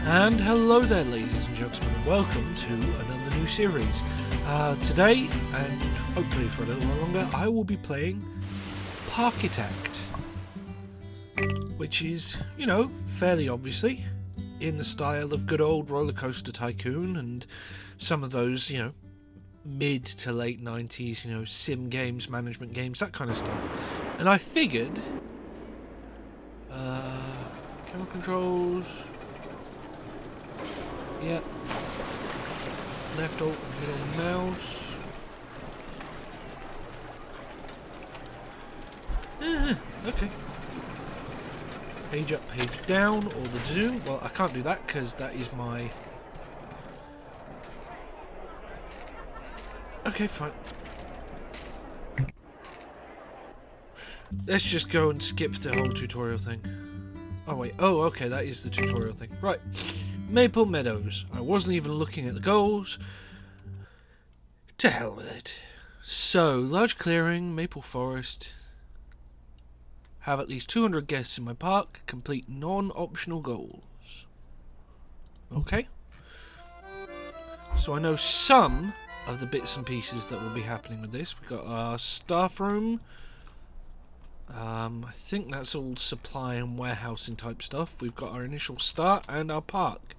And hello there, ladies and gentlemen, and welcome to another new series. Today, and hopefully for a little while longer, I will be playing Parkitect, which is, you know, fairly obviously in the style of good old Roller Coaster Tycoon and some of those, you know, mid to late 90s, you know, sim games, management games, that kind of stuff. And I figured, camera controls. Yep. Left alt and middle mouse. Okay. Page up, page down, or the zoom. Well, I can't do that because that is my... Okay, fine. Let's just go and skip the whole tutorial thing. Oh wait, oh okay, that is the tutorial thing. Right. Maple Meadows. I wasn't even looking at the goals. To hell with it. So, large clearing, maple forest. Have at least 200 guests in my park. Complete non-optional goals. Okay. So I know some of the bits and pieces that will be happening with this. We've got our staff room. I think that's all supply and warehousing type stuff. We've got our initial start and our park.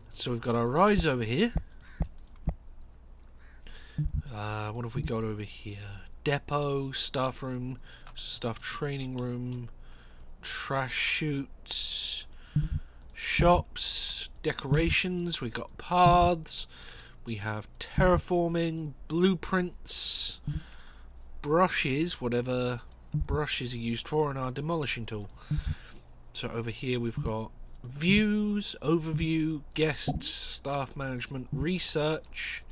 So we've got our rides over here. What have we got over here? Depot, staff room, staff training room, trash chutes, shops, decorations. We've got paths. We have terraforming, blueprints, brushes, whatever brushes are used for, and our demolishing tool. So over here we've got views, overview, guests, staff management, research.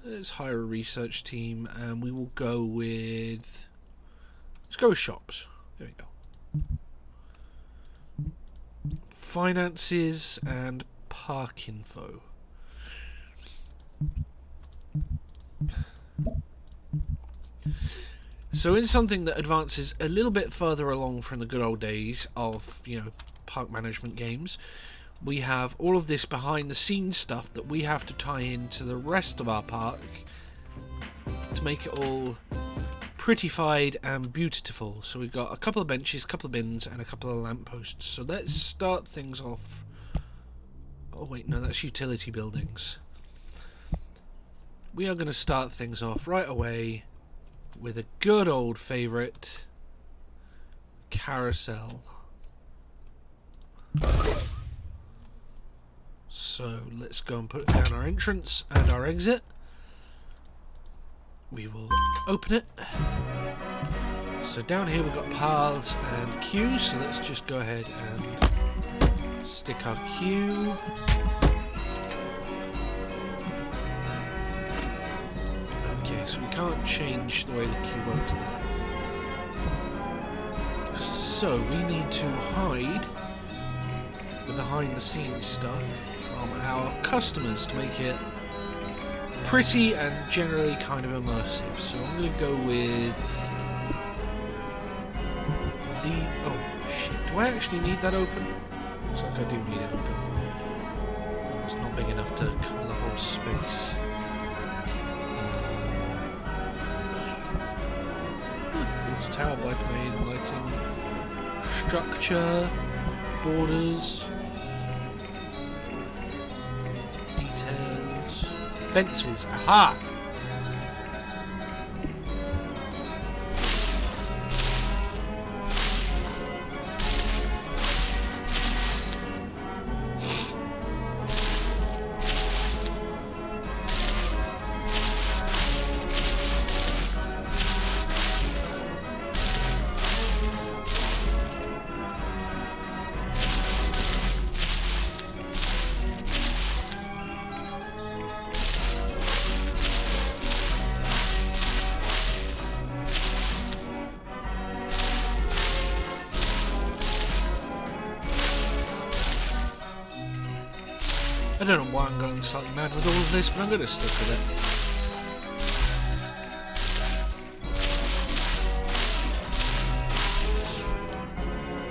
Let's hire a research team, and we will go with... Let's go with shops. There we go. Finances and park info. So in something that advances a little bit further along from the good old days of, you know, park management games, we have all of this behind the scenes stuff that we have to tie into the rest of our park to make it all prettified and beautiful. So we've got a couple of benches, a couple of bins, and a couple of lampposts. So let's start things off. Oh wait, no, that's utility buildings. We are going to start things off right away with a good old favourite, carousel. So let's go and put down our entrance and our exit. We will open it. So down here we've got paths and queues, so let's just go ahead and stick our queue. Okay, so we can't change the way the queue works there. So we need to hide the behind the scenes stuff from our customers to make it pretty and generally kind of immersive. So I'm going to go with the... Oh shit, do I actually need that open? Looks like I do need it open. Oh, it's not big enough to cover the whole space. Water tower, bike lane, lighting, structure, borders, details, fences. Aha! I don't know why I'm going slightly mad with all of this, but I'm going to stick with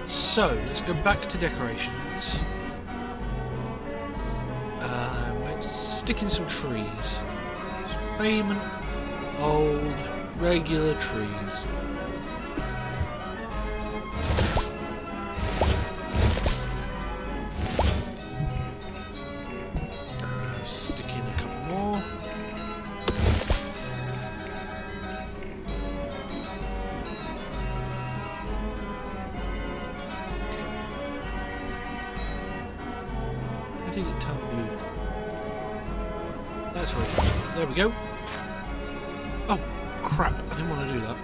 it. So, let's go back to decorations. Stick in some trees. Payment, old, regular trees. Stick in a couple more. Where did it turn blue? That's right. There we go. Oh, crap. I didn't want to do that.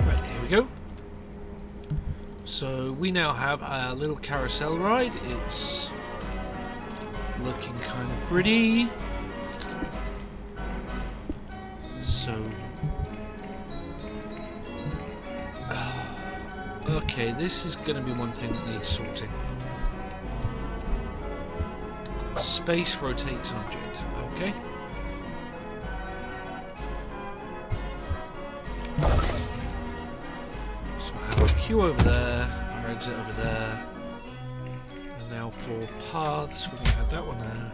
Right, here we go. So we now have a little carousel ride. It's looking kind of pretty. So... okay, this is going to be one thing that needs sorting. Space rotates an object. Okay. So I have our queue over there, our exit over there. And now for paths, we're going to have that one there.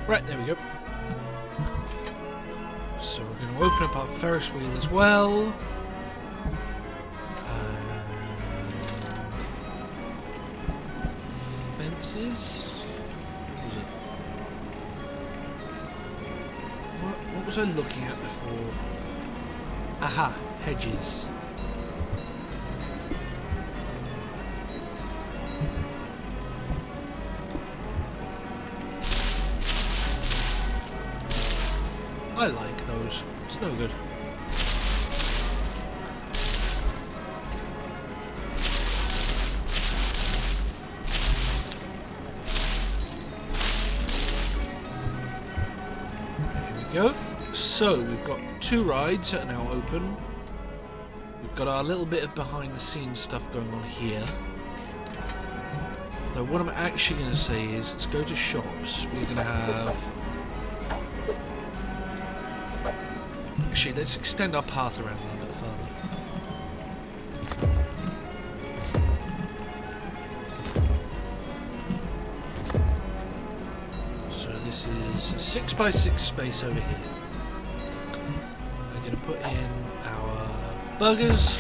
Right, there we go. So we're going to open up our Ferris wheel as well. Fences? What was I looking at before? Aha, hedges. I like those. It's no good. There we go. So we've got 2 rides that are now open. We've got our little bit of behind the scenes stuff going on here. Although what I'm actually going to say is, let's go to shops. We're going to have... actually, let's extend our path around a little bit further. So this is a 6x6 space over here. We're going to put in our burgers.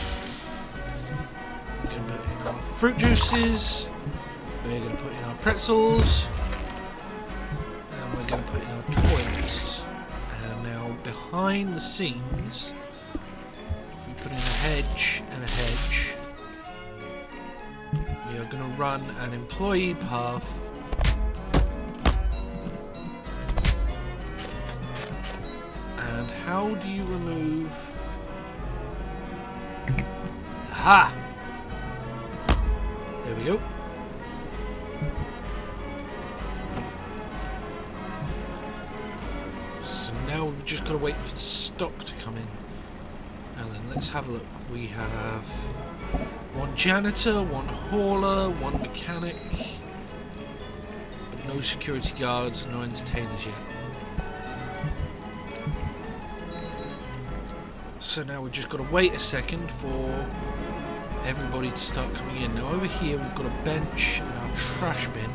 We're going to put in our fruit juices. We're going to put in our pretzels. And we're going to put in our toilets. Behind the scenes, if we put in a hedge and a hedge, we are going to run an employee path and how do you remove... aha! There we go. So now we've just got to wait for the stock to come in. Now then, let's have a look. We have 1 janitor, 1 hauler, 1 mechanic, but no security guards, no entertainers yet. So now we've just got to wait a second for everybody to start coming in. Now over here we've got a bench and our trash bin.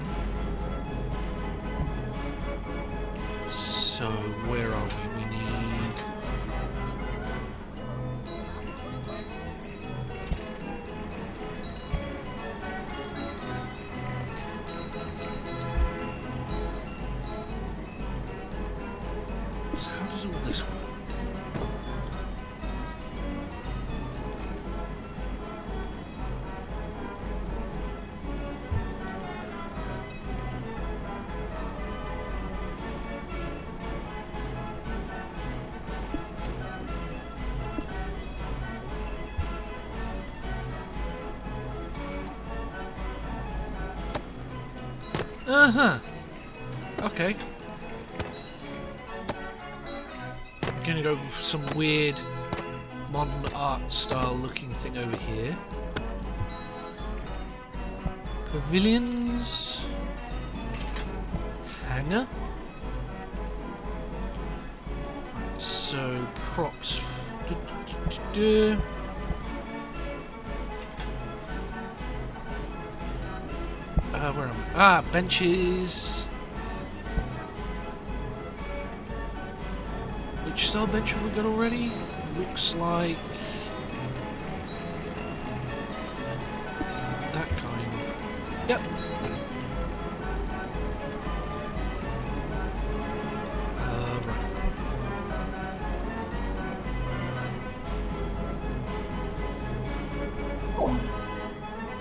So where are we? We need... so how does all this work? Uh-huh. Okay. I'm gonna go for some weird modern art style looking thing over here. Pavilions. Hangar. So props. Where am I? Ah, benches. Which style bench have we got already? Looks like that kind. Yep. Right.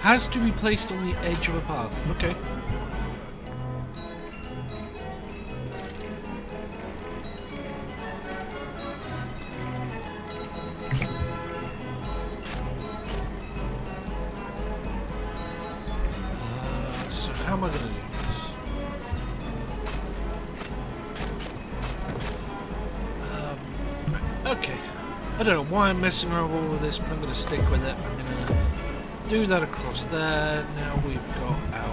Has to be placed on the edge of a path. Okay. So how am I going to do this? Okay. I don't know why I'm messing around with all of this, but I'm going to stick with it. I'm going to do that across there. Now we've got our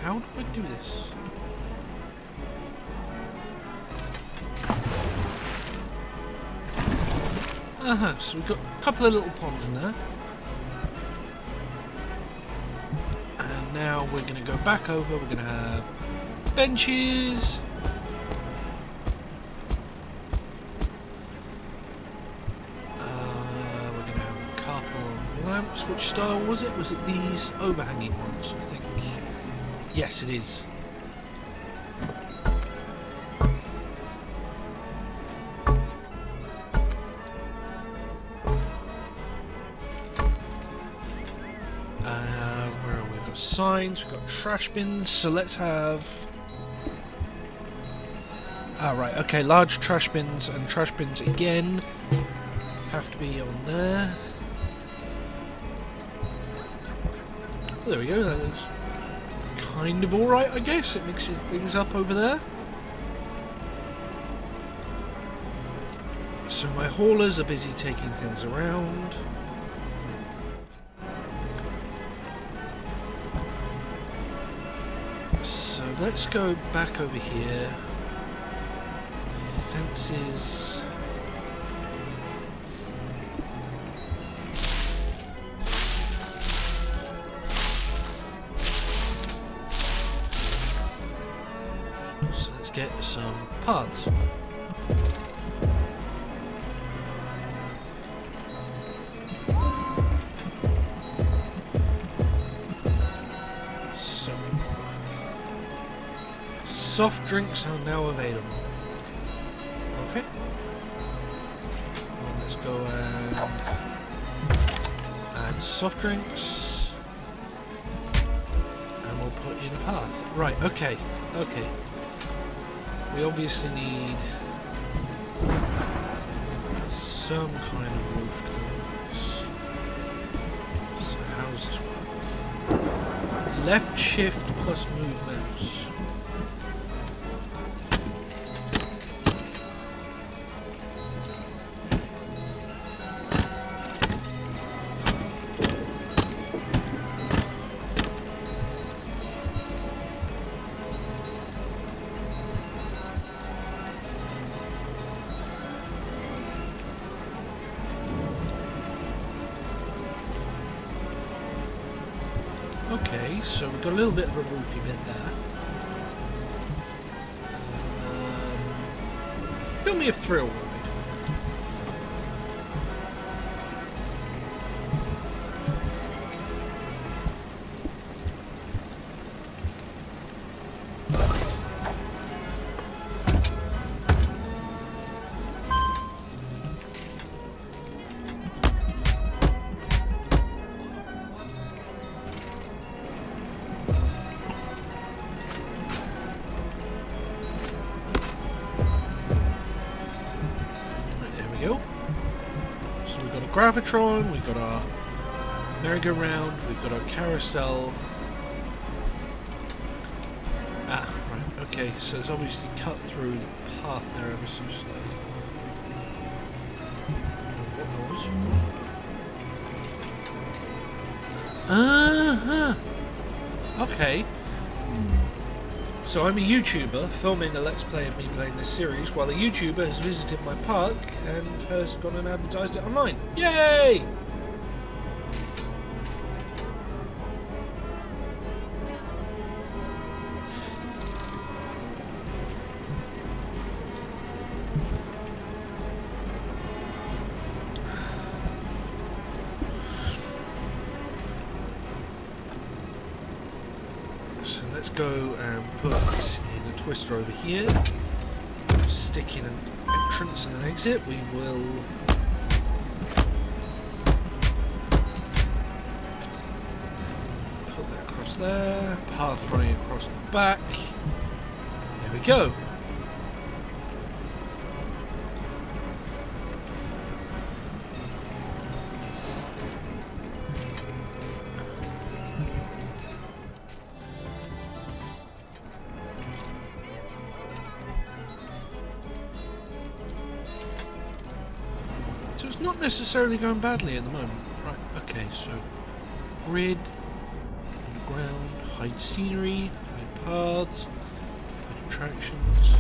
how do I do this? So we've got a couple of little ponds in there. And now we're going to go back over, we're going to have benches. We're going to have a couple of lamps. Which style was it? Was it these overhanging ones, I think? Yes, it is. Where are we? We've got signs, we've got trash bins, so let's have... right, okay, large trash bins and trash bins again have to be on there. Well, there we go, that looks kind of alright, I guess. It mixes things up over there. So my haulers are busy taking things around. So let's go back over here. Fences. So let's get some paths. So soft drinks are now available. Okay. Well, let's go and add soft drinks. And we'll put in a path. Right, okay. Okay. We obviously need some kind of roof to go this. So how does this work? Left shift plus move mouse. Okay, so we've got a little bit of a roofy bit there. Build me a thrill ride. gravitron, we've got our merry-go-round, we've got our carousel. Ah, right, okay, so it's obviously cut through the path there ever so slightly. What was? Okay. So I'm a YouTuber filming a Let's Play of me playing this series, while a YouTuber has visited my park and has gone and advertised it online. Yay! So let's go and put in a twister over here, stick in an entrance and an exit. We will put that across there, path running across the back. There we go. So it's not necessarily going badly at the moment. Right, okay, so grid, underground, hide scenery, hide paths, hide attractions.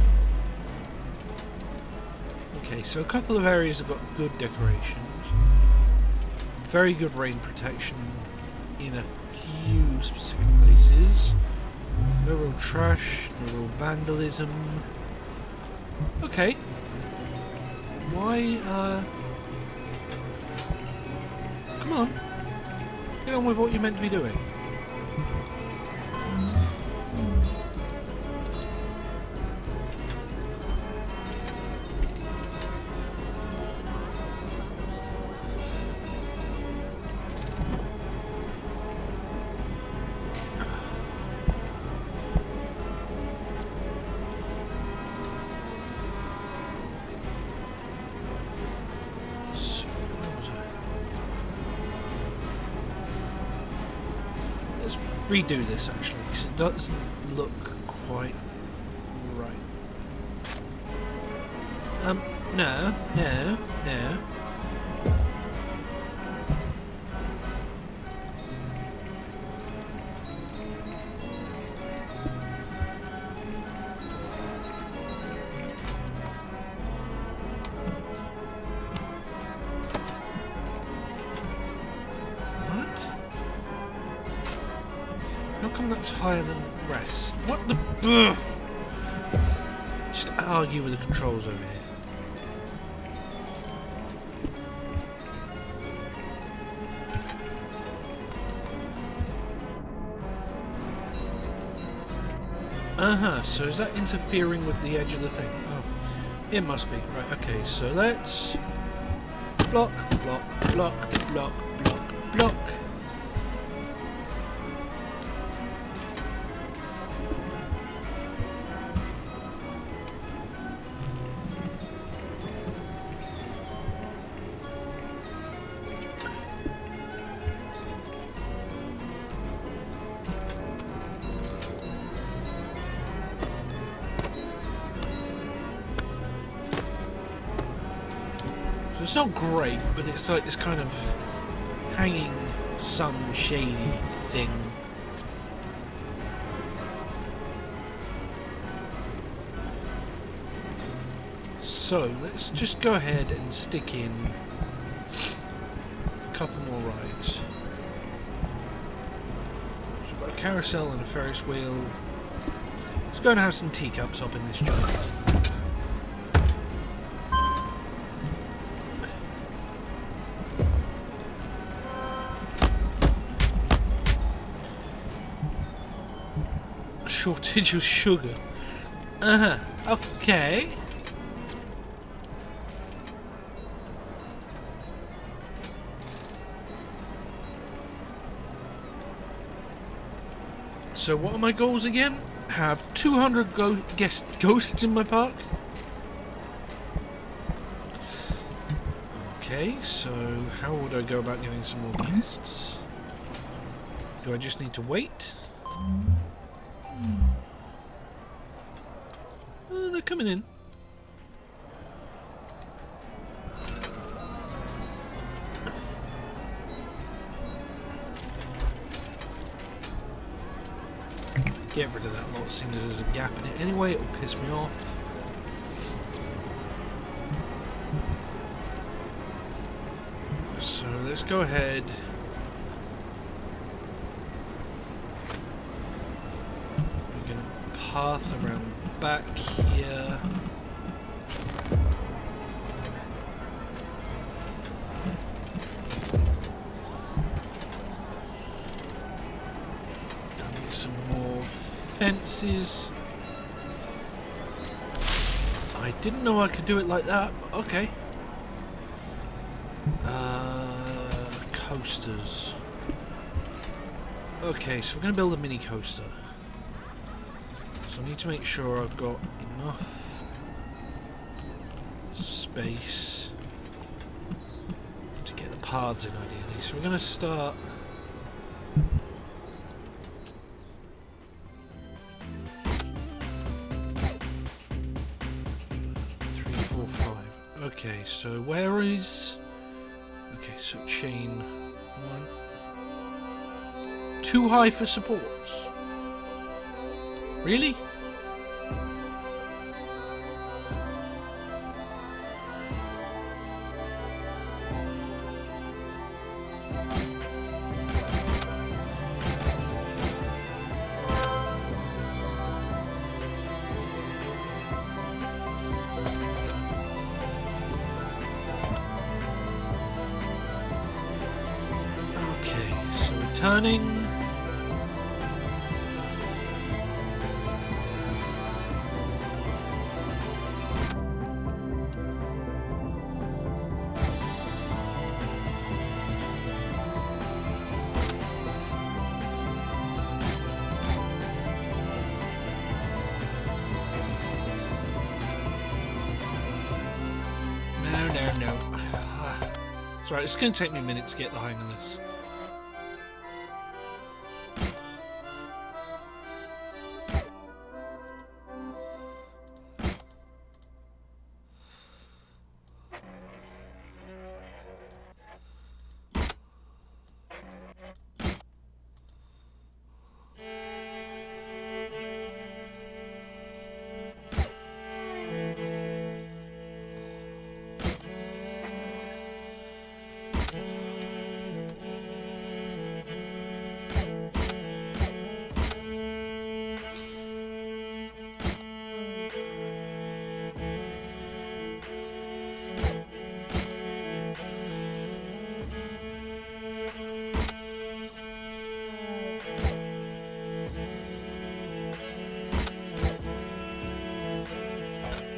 Okay, so a couple of areas have got good decorations. Very good rain protection in a few specific places. No real trash, no real vandalism. Okay. Why, come on. Get on with what you're meant to be doing. Let's redo this actually, because it doesn't look quite right. No. How come that's higher than the rest? What the... Ugh. Just argue with the controls over here. So is that interfering with the edge of the thing? Oh, it must be. Right, okay, so let's... block, block, block, block, block, block. So it's not great, but it's like this kind of hanging sun shady thing. So let's just go ahead and stick in a couple more rides. So we've got a carousel and a Ferris wheel. Let's go and have some teacups up in this joint. Shortage of sugar. Okay. So what are my goals again? Have 200 ghosts in my park. Okay. Okay, so how would I go about getting some more guests? Do I just need to wait? Oh, they're coming in. Get rid of that lot, seeing as there's a gap in it anyway, it'll piss me off. So let's go ahead. We're going to path around the back here. Get some more fences. I didn't know I could do it like that. Okay. Coasters. Okay, so we're going to build a mini coaster. So I need to make sure I've got enough space to get the paths in ideally. So we're going to start... Three, four, five. Okay, so where is... Okay, so chain one. Too high for supports. Really? Turning. No. It's right, it's going to take me a minute to get the hang of this.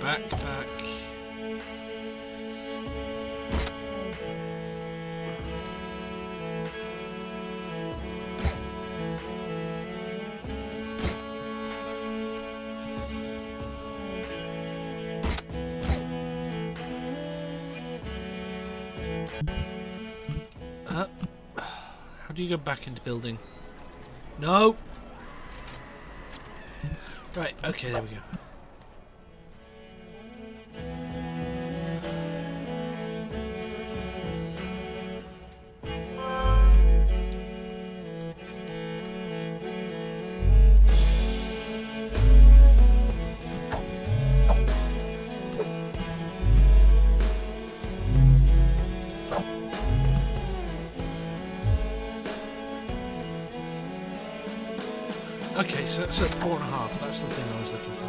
Back. How do you go back into building? No! Right, okay, there we go. Okay, so that's at 4.5. That's the thing I was looking for.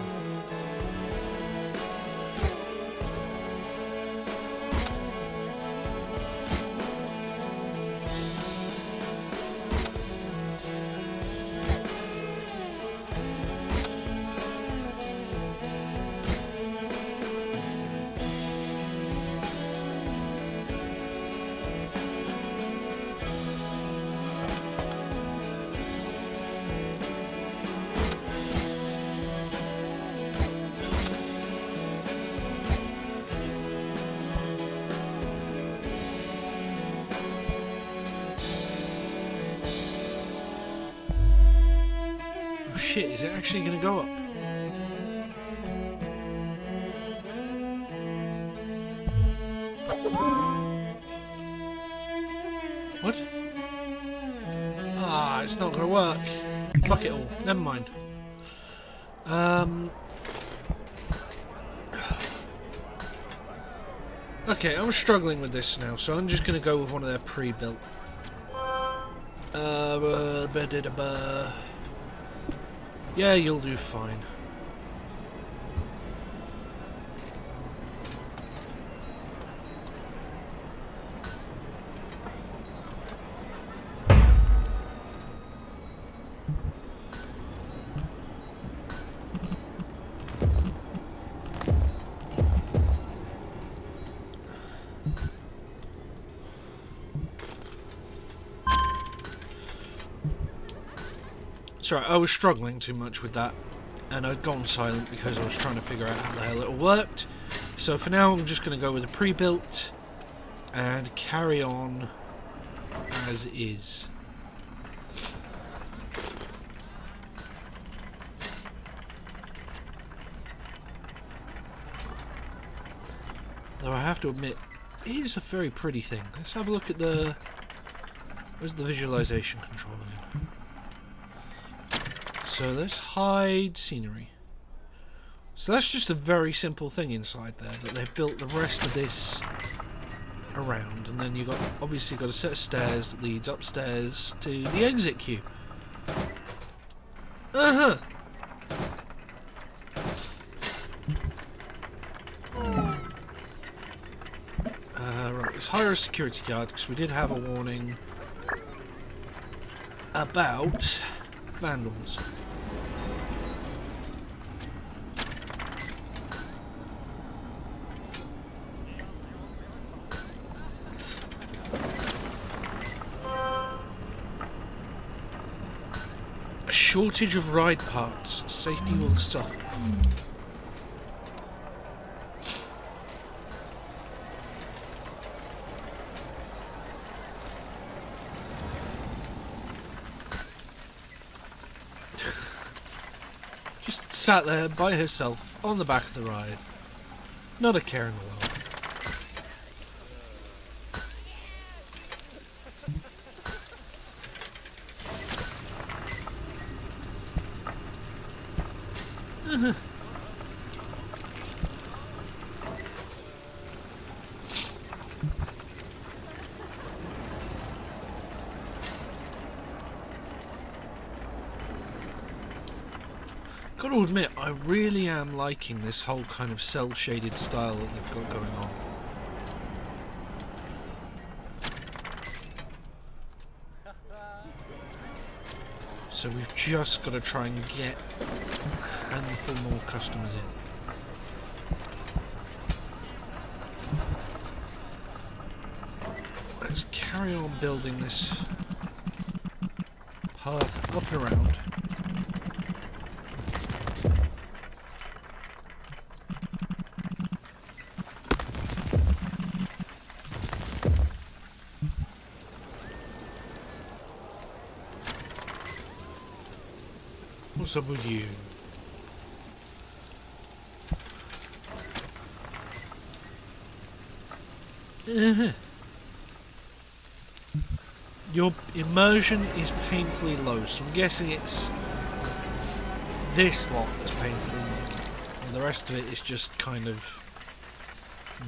Oh shit, is it actually going to go up? What? Ah, it's not going to work. Fuck it all. Never mind. Okay, I'm struggling with this now, so I'm just going to go with one of their pre-built. Yeah, you'll do fine. Sorry, I was struggling too much with that, and I'd gone silent because I was trying to figure out how the hell it all worked. So for now, I'm just going to go with a pre-built and carry on as is. Though I have to admit, it is a very pretty thing. Let's have a look at the... Where's the visualization control again? So let's hide scenery. So that's just a very simple thing inside there that they've built the rest of this around, and then you got obviously got a set of stairs that leads upstairs to the exit queue. Right, let's hire a security guard because we did have a warning about vandals. A shortage of ride parts. Safety will suffer. Just sat there by herself on the back of the ride. Not a care in the world. Gotta admit, I really am liking this whole kind of cel-shaded style that they've got going on. So we've just got to try and get a handful more customers in. Let's carry on building this path up and around. What's up with you? Your immersion is painfully low, so I'm guessing it's this lot that's painfully low. And the rest of it is just kind of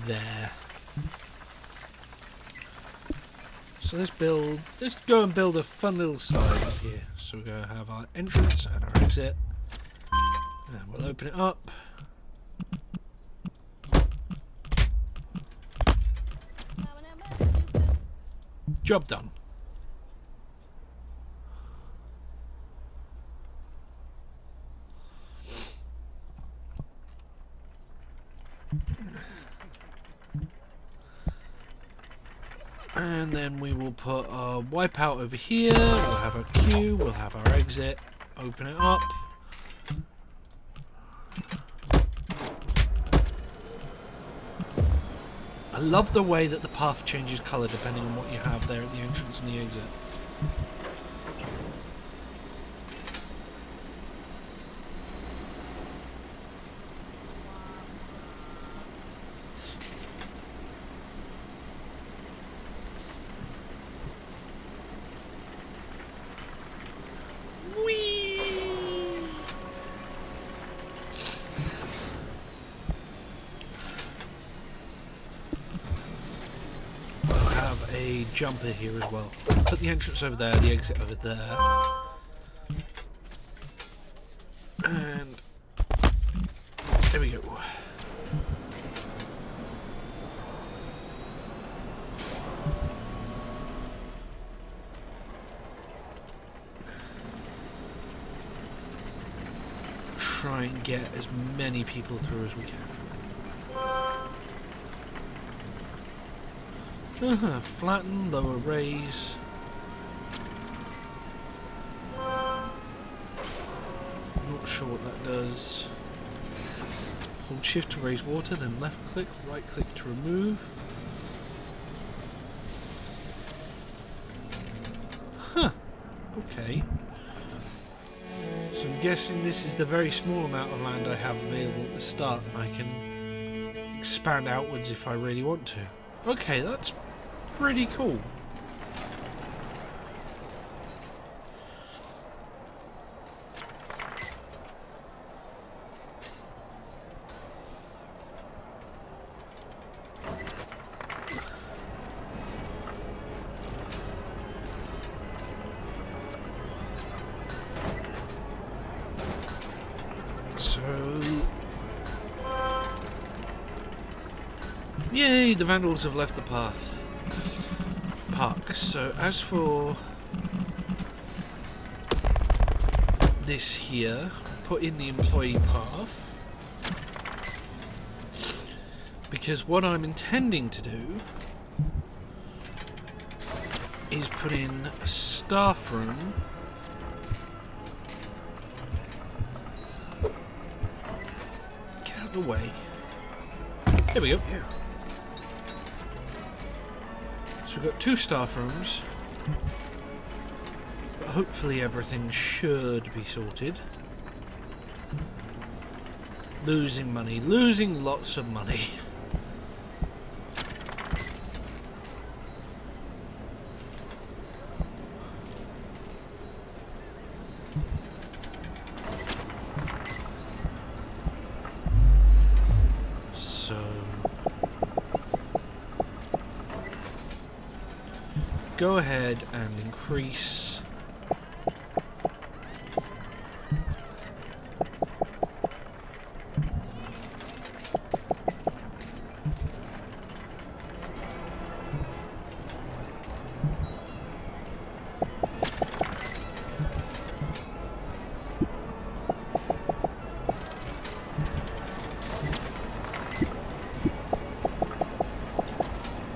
there. So let's go and build a fun little side up here. So we're going to have our entrance and our exit. And we'll open it up. Job done. And then we will put our wipeout over here, we'll have our queue, we'll have our exit, open it up. I love the way that the path changes colour depending on what you have there at the entrance and the exit. a jumper here as well. Put the entrance over there, the exit over there. And there we go. Try and get as many people through as we can. Flatten, lower, raise. Not sure what that does. Hold shift to raise water, then left click, right click to remove. Huh. Okay. So I'm guessing this is the very small amount of land I have available at the start, and I can expand outwards if I really want to. Okay, that's pretty cool. So, yay, the vandals have left the park. So as for this here, put in the employee path, because what I'm intending to do is put in a staff room the way. There we go. So we've got 2 staff rooms, but hopefully everything should be sorted. Losing money, losing lots of money. Go ahead and increase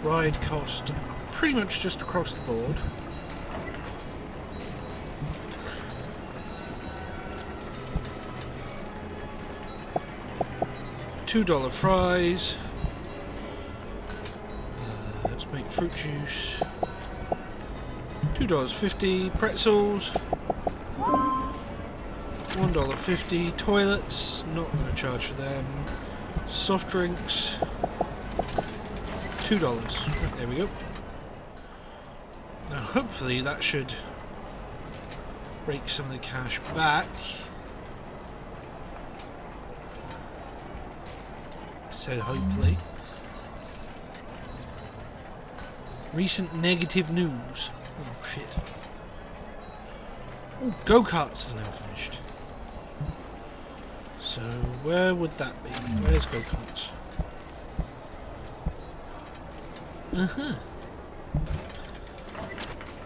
ride cost pretty much just across the board. $2 fries. Let's make fruit juice. $2.50 pretzels. $1.50 toilets. Not going to charge for them. Soft drinks. $2. There we go. Now hopefully that should rake some of the cash back. So hopefully. Recent negative news. Oh shit. Oh, go-karts is now finished. So where would that be? Where's go-karts?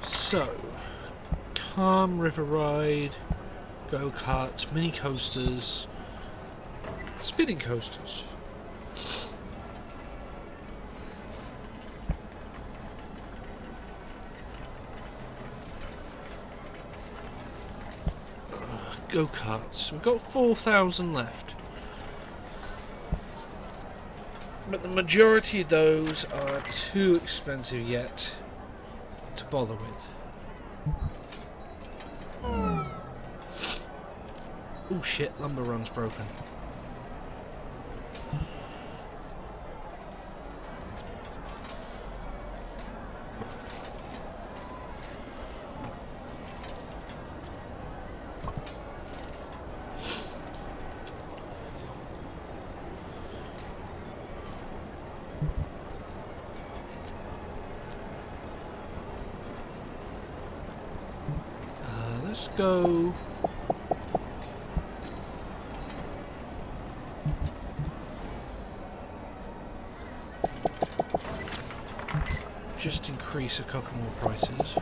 So, calm river ride, go-karts, mini coasters, spinning coasters. Go-karts. We've got 4,000 left. But the majority of those are too expensive yet to bother with. Oh shit, lumber run's broken. Let's go. Just increase a couple more prices.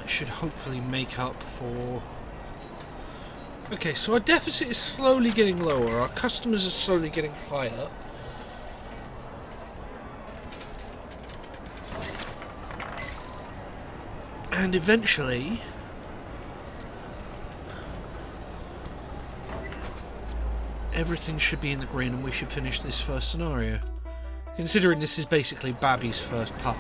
Should hopefully make up for... Okay, so our deficit is slowly getting lower, our customers are slowly getting higher. And eventually... everything should be in the green and we should finish this first scenario. Considering this is basically Babby's first park.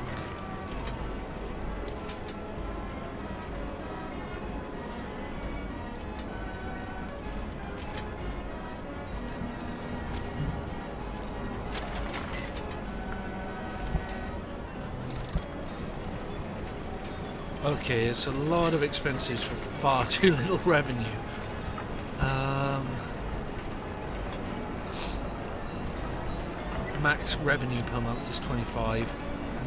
Okay, it's a lot of expenses for far too little revenue. Max revenue per month is 25,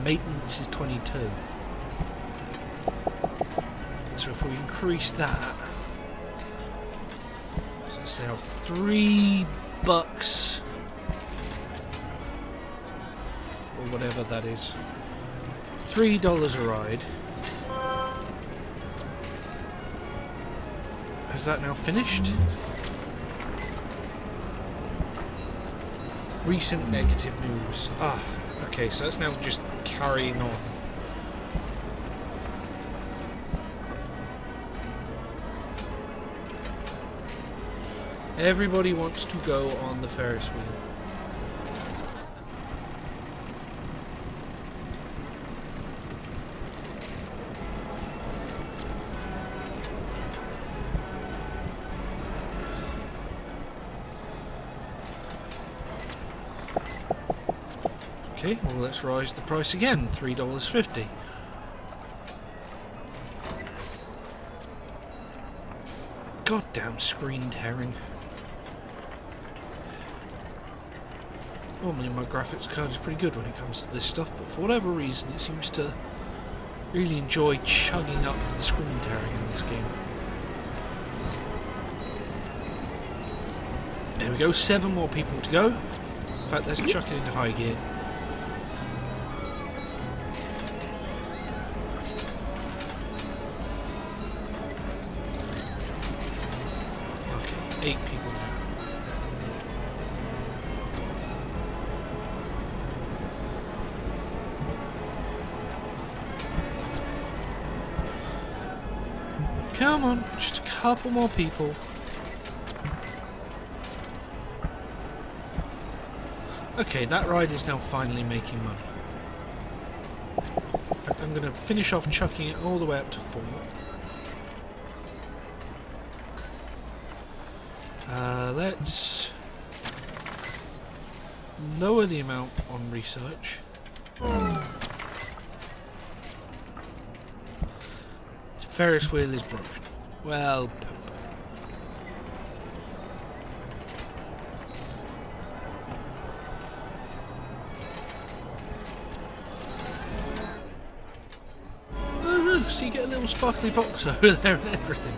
maintenance is 22. So if we increase that, so it's now $3 or whatever that is. $3 a ride. Is that now finished? Recent negative moves. Ah, okay, so that's now just carrying on. Everybody wants to go on the Ferris wheel. Okay, well let's rise the price again, $3.50. Goddamn screen tearing. Normally my graphics card is pretty good when it comes to this stuff, but for whatever reason it seems to really enjoy chugging up the screen tearing in this game. There we go, 7 more people to go. In fact, let's chuck it into high gear. Okay, 8 people now. Come on, just a couple more people. Okay, that ride is now finally making money. I'm going to finish off chucking it all the way up to 4. Let's lower the amount on research. Ferris wheel is broken. Well, poop. Oh look, so you get a little sparkly box over there and everything.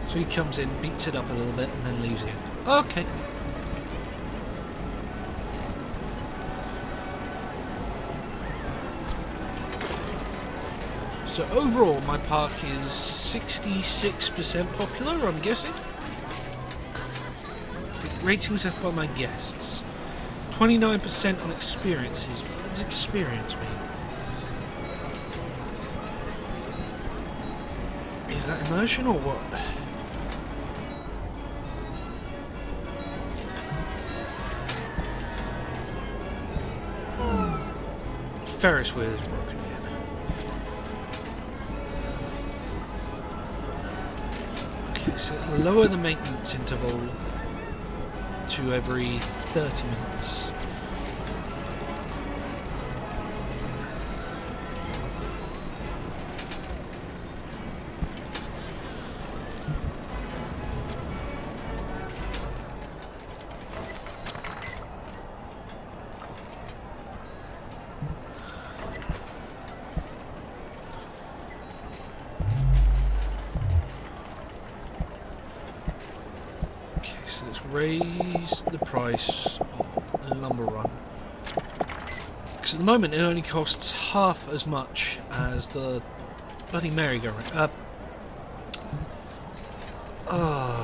So he comes in, beats it up a little bit, and then leaves it. Okay. So overall, my park is 66% popular, I'm guessing. Ratings left by my guests. 29% on experiences. What does experience mean? Is that immersion or what? Ferris wheel is broken again. Okay, so it'll lower the maintenance interval to every 30 minutes. raise the price of Lumber Run. Because at the moment it only costs half as much as the bloody merry-go-round.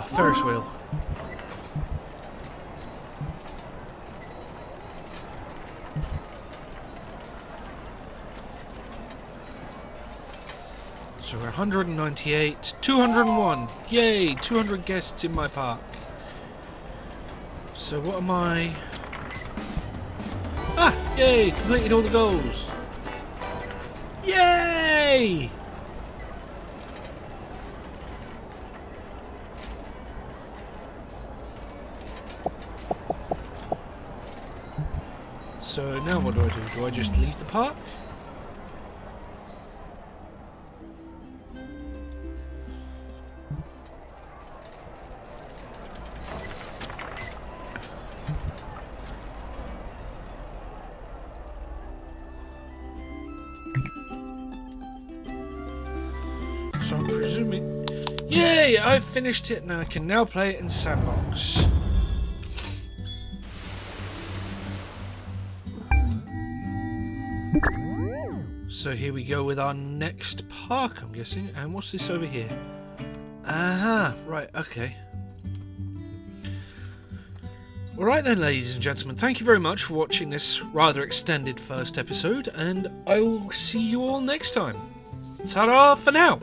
Ferris wheel. So we're 198, 201. Yay, 200 guests in my park. So what am I? Ah, yay, completed all the goals. Yay! So now what do I do? Do I just leave the park? So I'm presuming... Yay! I've finished it and I can now play it in Sandbox. So here we go with our next park, I'm guessing. And what's this over here? Aha, right, okay. Alright then, ladies and gentlemen, thank you very much for watching this rather extended first episode, and I will see you all next time. Ta-ra for now!